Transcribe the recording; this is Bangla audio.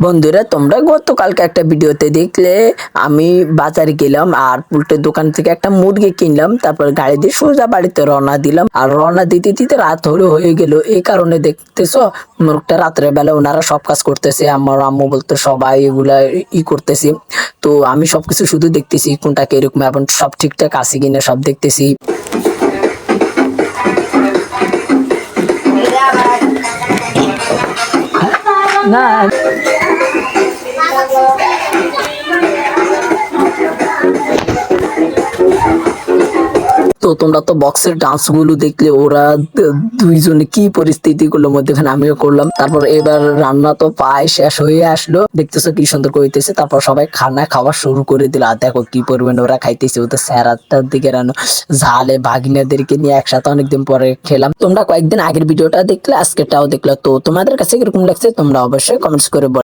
বন্ধুরা, তোমরা গতকালকে একটা ভিডিওতে দেখলে আমি বাজারে গেলাম আর পোল্ট্রির দোকান থেকে একটা মুরগি কিনলাম। তারপর গাড়ি দিয়ে সোজা বাড়িতে রওনা দিলাম। আর রওনা দিতে দিতে রাত হয়ে গেল। এই কারণে দেখতেছো মুরগটা রাত্রে বেলা ওনারা সব কাজ করতেছে। আমার আম্মু বলতো সবাই এগুলা করতেছি। তো আমি সবকিছু শুধু দেখতেছি কোনটা কিরকম এবং সব ঠিকঠাক আছে কিনা সব দেখতেছি। না, তো তোমরা তো বক্সের ডান্স গুলো দেখলে ওরা দুইজনে কি পরিস্থিতি গুলোর মধ্যেখানে আমিও করলাম। তারপর এবার রান্না তো প্রায় শেষ হয়ে আসলো, দেখতেছো কি সুন্দর করিতেছে। তারপর সবাই খানা খাওয়া শুরু করে দিল। আর দেখো কি পরিমাণ ওরা খাইতেছে। ওদের স্যারাটার দিকে রান্না ঝালে ভাগিনাদেরকে নিয়ে একসাথে অনেকদিন পরে খেলাম। তোমরা কয়েকদিন আগের ভিডিওটা দেখলে, আজকেরটাও দেখলে। তো তোমাদের কাছে কিরকম লাগছে তোমরা অবশ্যই কমেন্টস করে বলো।